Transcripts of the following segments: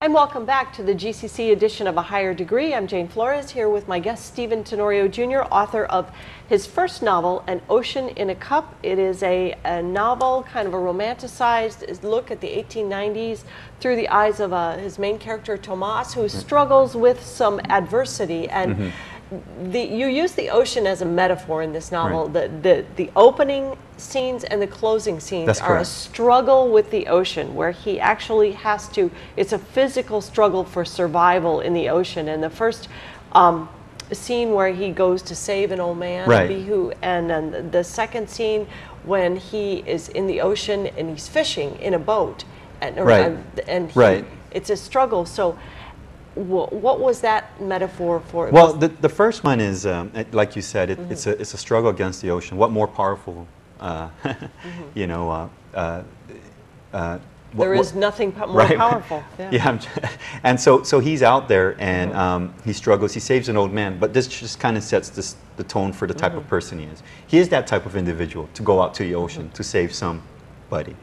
And welcome back to the GCC edition of A Higher Degree. I'm Jayne Flores here with my guest Stephen Tenorio Jr., author of his first novel, An Ocean in a Cup. It is a novel, kind of a romanticized look at the 1890s through the eyes of his main character, Tomas, who struggles with some adversity. And you use the ocean as a metaphor in this novel. Right. The opening scenes and the closing scenes are a struggle with the ocean, where he actually has to, it's a physical struggle for survival in the ocean. And the first scene where he goes to save an old man, and then the second scene when he is in the ocean and he's fishing in a boat, and it's a struggle. So what was that metaphor for? Well, the first one is, like you said, it's a struggle against the ocean. What more powerful, you know, there is nothing more powerful. And so he's out there and he struggles. He saves an old man, but this just kind of sets the tone for the type of person he is. He is that type of individual to go out to the ocean to save somebody.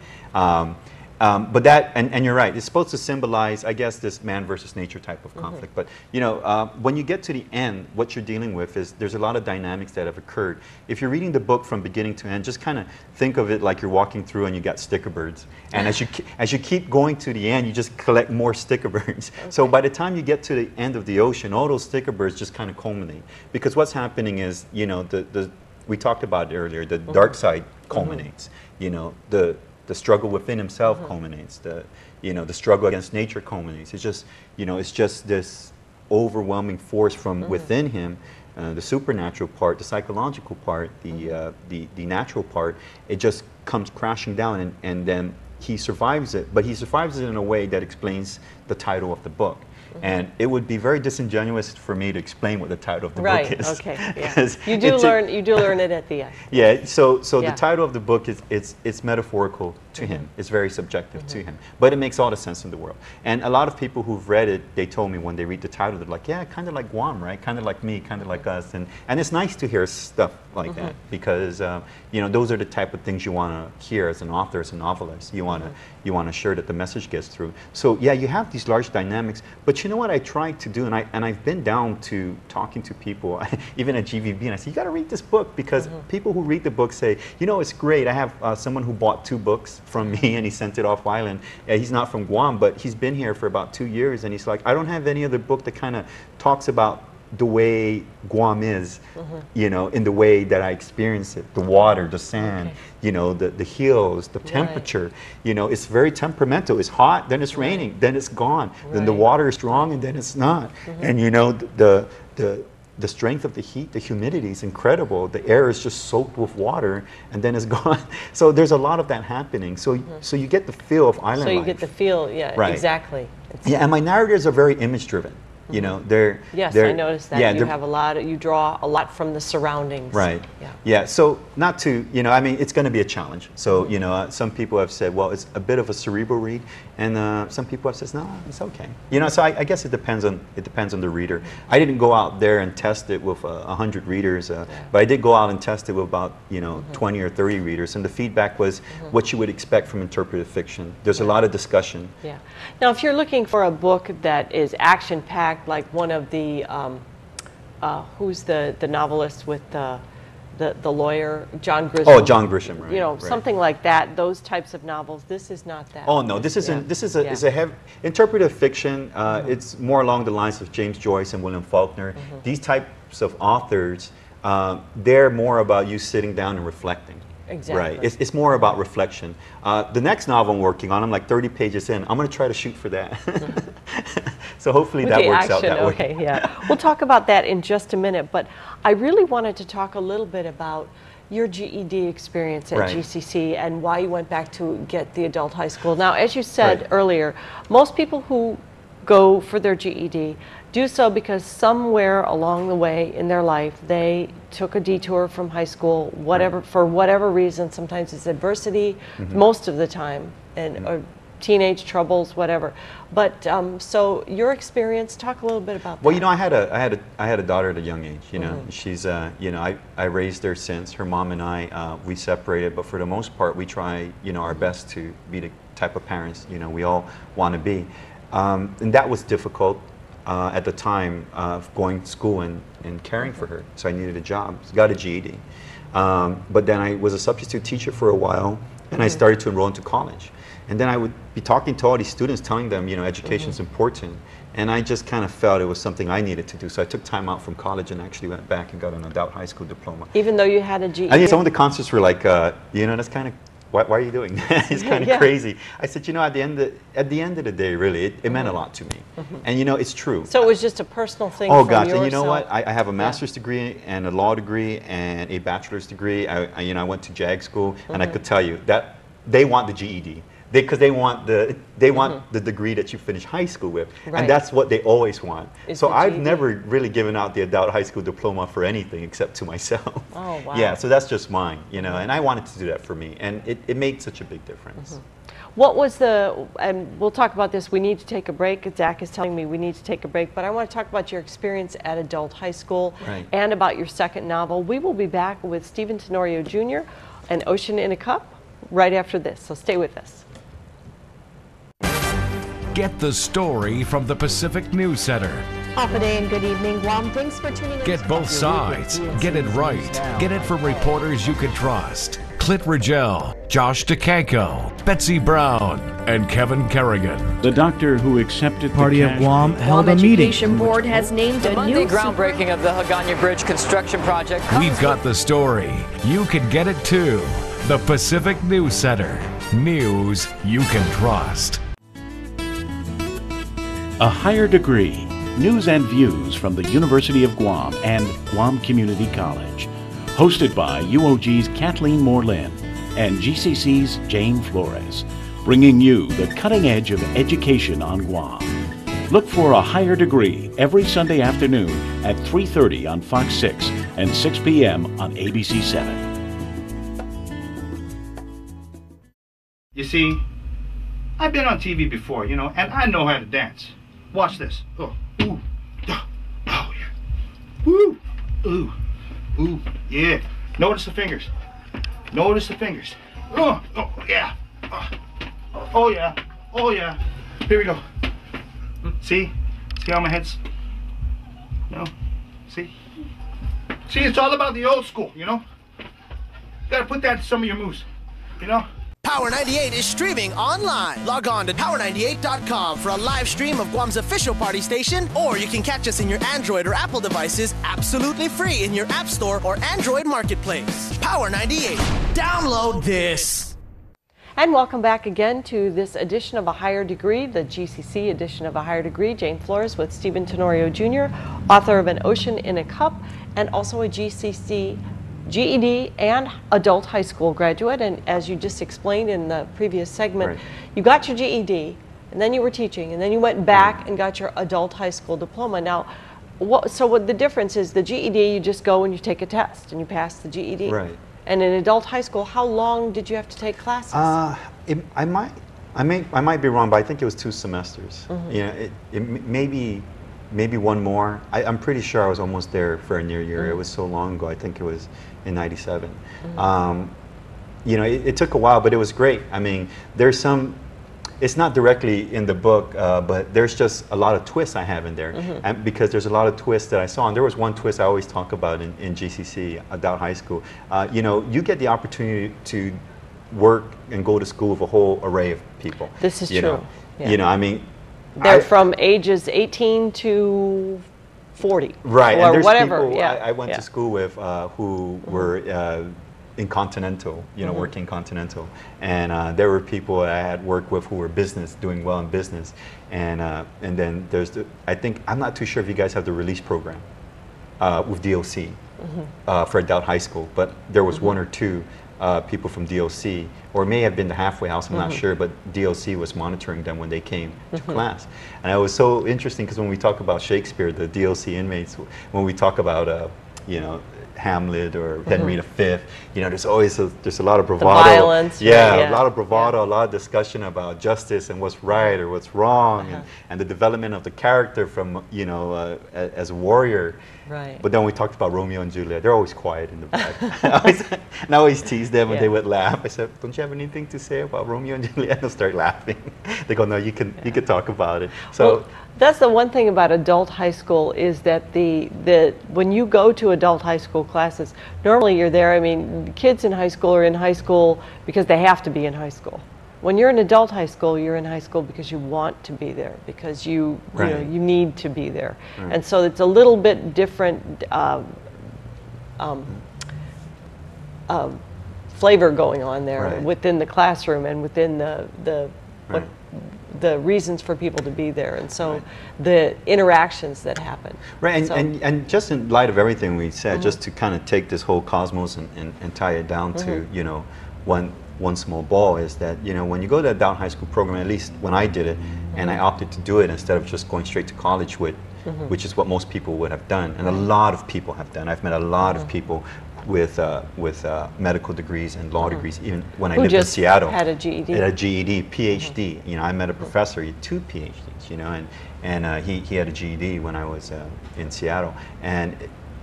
But that, and you're right, it's supposed to symbolize, I guess, this man versus nature type of conflict. But, you know, when you get to the end, what you're dealing with is there's a lot of dynamics that have occurred. If you're reading the book from beginning to end, just kind of think of it like you're walking through and you got sticker birds. And as you keep going to the end, you just collect more sticker birds. So by the time you get to the end of the ocean, all those sticker birds just kind of culminate. Because what's happening is, you know, we talked about it earlier, the dark side culminates. You know, the struggle within himself culminates. The struggle against nature culminates. It's just, you know, it's just this overwhelming force from within him, the supernatural part, the psychological part, the natural part. It just comes crashing down, and then he survives it. But he survives it in a way that explains the title of the book. And it would be very disingenuous for me to explain what the title of the book is. Okay, yeah. You do learn it at the end. Yeah, so the title of the book is it's metaphorical to him. It's very subjective to him. But it makes all the sense in the world. And a lot of people who've read it, they told me when they read the title, they're like, yeah, kind of like Guam, right? Kind of like me, kind of like us. And it's nice to hear stuff like that, because you know, those are the type of things you want to hear as an author, as a novelist. You want to ensure that the message gets through. So yeah, you have these large dynamics, but you know what I tried to do, and I've been down to talking to people, even at GVB, and I said, you got to read this book, because people who read the book say, you know, it's great. I have someone who bought 2 books from me, and he sent it off island. He's not from Guam, but he's been here for about 2 years, and he's like, I don't have any other book that kind of talks about the way Guam is, you know, in the way that I experience it. The water, the sand, you know, the hills, the temperature. You know, it's very temperamental. It's hot, then it's raining, then it's gone. Then the water is strong, and then it's not. And you know, the strength of the heat, the humidity is incredible. The air is just soaked with water, and then it's gone. So there's a lot of that happening. So so you get the feel of island life. So you get the feel, exactly. Yeah, and my narratives are very image-driven. You know, they're I noticed that. Yeah, you have a lot. You draw a lot from the surroundings. Right. Yeah. So not to, you know, I mean, it's going to be a challenge. So you know, some people have said, well, it's a bit of a cerebral read, and some people have said, no, it's okay. You know, so I guess it depends on the reader. I didn't go out there and test it with 100 readers, but I did go out and test it with about 20 or 30 readers, and the feedback was what you would expect from interpretive fiction. There's a lot of discussion. Yeah. Now, if you're looking for a book that is action-packed, like one of the who's the novelist with the lawyer, John Grisham. Oh, John Grisham, right. You know, something like that. Those types of novels. This is not that. Oh no, this isn't. This is a heavy interpretive fiction. It's more along the lines of James Joyce and William Faulkner. These types of authors, they're more about you sitting down and reflecting. Exactly. Right. It's more about reflection. The next novel I'm working on, I'm like 30 pages in. I'm going to try to shoot for that. So hopefully that works out that way. Okay, yeah. We'll talk about that in just a minute, but I really wanted to talk a little bit about your GED experience at GCC and why you went back to get the adult high school. Now, as you said earlier, most people who go for their GED do so because somewhere along the way in their life they took a detour from high school, for whatever reason. Sometimes it's adversity, most of the time, or teenage troubles, whatever. But so your experience, talk a little bit about that. Well, you know, I had a daughter at a young age. You know, she's you know, I raised her since her mom and I we separated, but for the most part we try, you know, our best to be the type of parents, you know, we all want to be. And that was difficult at the time of going to school and caring for her. So I needed a job. So got a GED. But then I was a substitute teacher for a while, and I started to enroll into college. And then I would be talking to all these students, telling them, you know, education is important. And I just kind of felt it was something I needed to do. So I took time out from college and actually went back and got an adult high school diploma. Even though you had a GED? I mean, some of the concerts were like, you know, that's kind of, why are you doing that? It's kind of crazy. I said, you know, at the end of the day, really, it meant a lot to me. And, you know, it's true. So it was just a personal thing Oh, from gosh. And you yourself? know what? I have a master's degree and a law degree and a bachelor's degree. You know, I went to JAG school, and I could tell you that they want the GED. Because they want the degree that you finish high school with, and that's what they always want. So I've never really given out the adult high school diploma for anything except to myself. Oh, wow. Yeah, so that's just mine, you know, and I wanted to do that for me, and it made such a big difference. What was and we'll talk about this, we need to take a break. Zach is telling me we need to take a break, but I want to talk about your experience at adult high school and about your second novel. We will be back with Stephen Tenorio Jr., An Ocean in a Cup, right after this, so stay with us. Get the story from the Pacific News Center. Half a day and good evening, Guam. Thanks for tuning in. Get both sides. Get it right. Get it from reporters you can trust. Clint Rigel, Josh DeCanco, Betsy Brown, and Kevin Kerrigan. The doctor who accepted Party the of Guam held Guam a meeting. Education Board has named a Monday new groundbreaking of the Hagana Bridge construction project. We've got the story. You can get it too. The Pacific News Center. News you can trust. A Higher Degree, news and views from the University of Guam and Guam Community College. Hosted by UOG's Kathleen Moore-Lynn and GCC's Jayne Flores. Bringing you the cutting edge of education on Guam. Look for A Higher Degree every Sunday afternoon at 3:30 on Fox 6 and 6 p.m. on ABC 7. You see, I've been on TV before, you know, and I know how to dance. Watch this. Oh, ooh, oh, yeah. Woo, ooh, ooh, yeah. Notice the fingers. Notice the fingers. Oh, yeah. Oh, yeah. Oh, yeah. Here we go. See? See how my head's, you know? See? See, it's all about the old school, you know? Gotta put that to some of your moves, you know? Power 98 is streaming online. Log on to power98.com for a live stream of Guam's official party station, or you can catch us in your Android or Apple devices absolutely free in your App Store or Android Marketplace. Power 98. Download this. And welcome back again to this edition of A Higher Degree, the GCC edition of A Higher Degree. Jayne Flores with Stephen Tenorio Jr., author of An Ocean in a Cup, and also a GCC GED and adult high school graduate. And as you just explained in the previous segment, you got your GED, and then you were teaching, and then you went back and got your adult high school diploma. Now, what the difference is, the GED, you just go and you take a test, and you pass the GED. Right. And in adult high school, how long did you have to take classes? I might be wrong, but I think it was 2 semesters. You know, maybe one more. I'm pretty sure I was almost there for a near year. It was so long ago. I think it was in '97. You know, it took a while, but it was great. I mean, there's some. It's not directly in the book, but there's just a lot of twists I have in there, and because there's a lot of twists that I saw. And there was one twist I always talk about in GCC, adult high school. You know, you get the opportunity to work and go to school with a whole array of people. This is true. Yeah. You know, I mean, they're from ages 18 to 40, right? Or and there's whatever. People yeah. I went to school with who were in Continental, you know, working Continental, and there were people I had worked with who were doing well in business, and then there's I'm not too sure if you guys have the release program with DOC for adult high school, but there was 1 or 2 people from DOC, or it may have been the halfway house, I'm not sure, but DOC was monitoring them when they came to class. And it was so interesting because when we talk about Shakespeare, the DOC inmates, when we talk about, you know, Hamlet or Henry V. You know, there's a lot of bravado. The violence. Yeah, right, a lot of bravado, a lot of discussion about justice and what's right or what's wrong, and the development of the character from, you know, as a warrior. Right. But then we talked about Romeo and Juliet. They're always quiet in the back. And I always tease them and they would laugh. I said, "Don't you have anything to say about Romeo and Juliet?" They'll start laughing. They go, "No, you can talk about it." So well, that's the one thing about adult high school is that when you go to adult high school classes, normally you're there. I mean, kids in high school are in high school because they have to be in high school. When you're in adult high school, you're in high school because you want to be there, because you know, you need to be there. Right. And so it's a little bit different flavor going on there within the classroom and within the reasons for people to be there, and so the interactions that happen. Right, and just in light of everything we said, just to kind of take this whole cosmos and tie it down to, you know, one small ball, is that, you know, when you go to the adult high school program, at least when I did it, and I opted to do it instead of just going straight to college with, which is what most people would have done, and a lot of people have done. I've met a lot of people with medical degrees and law degrees, even when I lived in Seattle. Had a GED. Had a GED, PhD. You know, I met a professor, he had 2 PhDs, you know, and he had a GED when I was in Seattle. And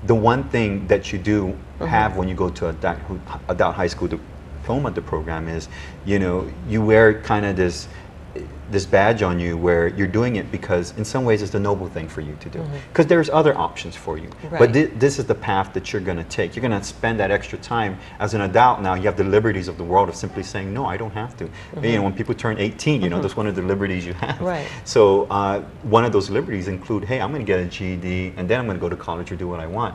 the one thing that you do have when you go to adult high school diploma program is, you know, you wear kind of this badge on you where you're doing it because in some ways it's the noble thing for you to do, because there's other options for you, but this is the path that you're going to take. You're going to spend that extra time as an adult. Now you have the liberties of the world of simply saying, no, I don't have to. You know, when people turn 18, you know, that's one of the liberties you have. Right. So one of those liberties include, hey, I'm going to get a GED and then I'm going to go to college or do what I want.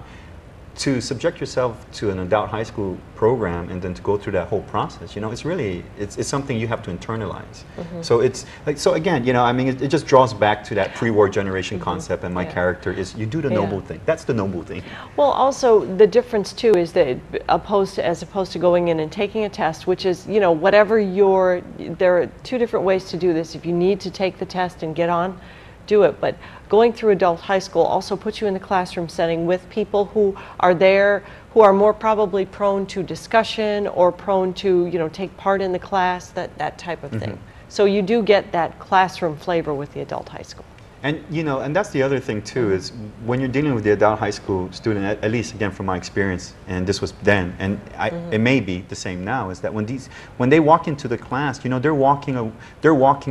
To subject yourself to an adult high school program and then to go through that whole process, you know, it's really, it's something you have to internalize. So it's like, so again, you know, I mean, it just draws back to that pre-war generation concept, and my character is, you do the noble thing. That's the noble thing. Well, also the difference too is that as opposed to going in and taking a test, which is, you know, whatever there are 2 different ways to do this. If you need to take the test and get on, do it. But going through adult high school also puts you in the classroom setting with people who are there, who are more probably prone to discussion or prone to, you know, take part in the class, that type of thing. So you do get that classroom flavor with the adult high school. And, you know, and that's the other thing too, is when you're dealing with the adult high school student, at least again from my experience, and this was then, and it may be the same now, is that when they walk into the class, you know, they're walking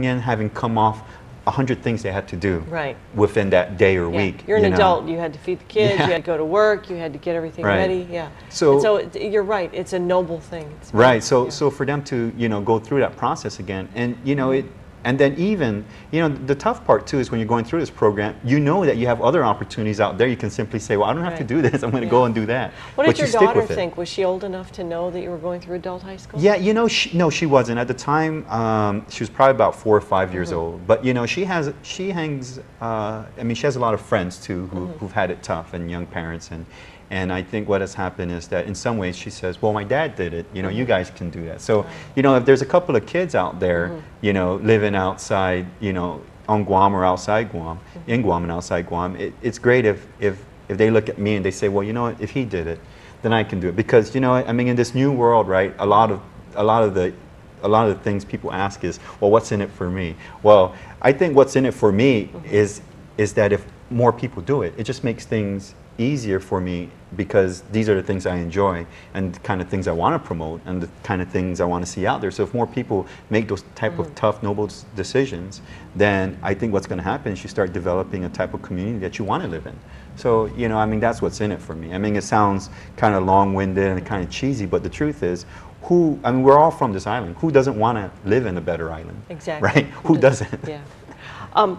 in having come off 100 things they had to do within that day or week. You're an adult. You had to feed the kids. You had to go to work. You had to get everything ready. So you're right. It's a noble thing. So for them to, you know, go through that process again, and you know, and then even, you know, the tough part too is when you're going through this program, you know that you have other opportunities out there. You can simply say, well, I don't have to do this. I'm going to go and do that. What did your daughter think? Was she old enough to know that you were going through adult high school? Yeah, you know, no, she wasn't. At the time, she was probably about 4 or 5 years old. But, you know, she has a lot of friends too who've had it tough, and young parents. And I think what has happened is that in some ways she says, well, my dad did it, you know, you guys can do that. So, you know, if there's a couple of kids out there, you know, living outside, you know, on Guam or outside Guam, in Guam and outside Guam, it's great if they look at me and they say, well, you know what, if he did it, then I can do it. Because, you know, I mean, in this new world, right, a lot of the things people ask is, well, what's in it for me? Well, I think what's in it for me is that if more people do it, it just makes things easier for me, because these are the things I enjoy and the kind of things I want to promote and the kind of things I want to see out there. So if more people make those type of tough, noble decisions, then I think what's going to happen is you start developing a type of community that you want to live in. So, you know, I mean, that's what's in it for me. I mean, it sounds kind of long-winded and kind of cheesy, but the truth is, I mean, we're all from this island. Who doesn't want to live in a better island? Exactly. Right? Who doesn't? Yeah.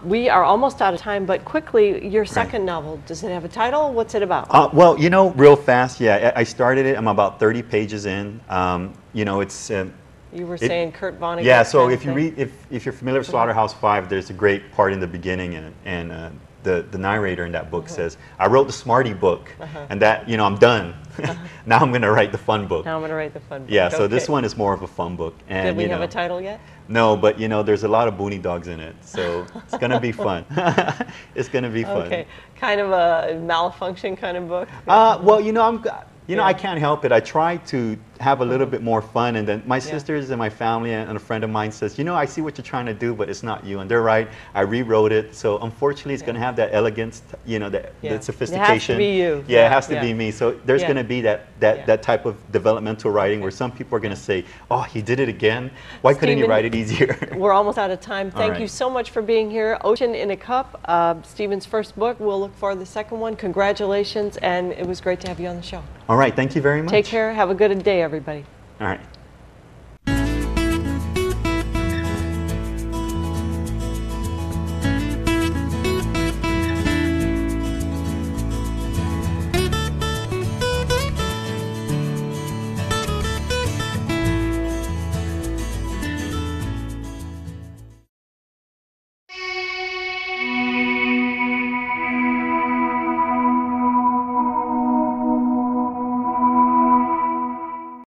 We are almost out of time, but quickly, your second novel, does it have a title? What's it about? Well, you know, real fast, yeah, I started it. I'm about 30 pages in. You know, it's... you were saying Kurt Vonnegut. Yeah, so if you read, if you're familiar with Slaughterhouse-Five, there's a great part in the beginning, and the narrator in that book says, I wrote the Smarty book, and that, you know, I'm done. Now I'm going to write the fun book. Now I'm going to write the fun book. Yeah, so this one is more of a fun book. And, did we have a title yet? No, but you know, there's a lot of boony dogs in it, so it's going to be fun. It's going to be fun. Okay, kind of a malfunction kind of book? Well, you know, You know, I can't help it. I try to have a little bit more fun, and then my sisters and my family and a friend of mine says, you know, I see what you're trying to do, but it's not you. And they're right. I rewrote it, so unfortunately it's going to have that elegance, you know, the sophistication. It has to be you. Yeah, it has to be me. So there's going to be that type of developmental writing where some people are going to say, oh, he did it again. Why couldn't he write it easier? We're almost out of time. Thank you so much for being here. Ocean in a Cup, Stephen's first book. We'll look for the second one. Congratulations, and it was great to have you on the show. All right, thank you very much. Take care. Have a good day, everybody. All right.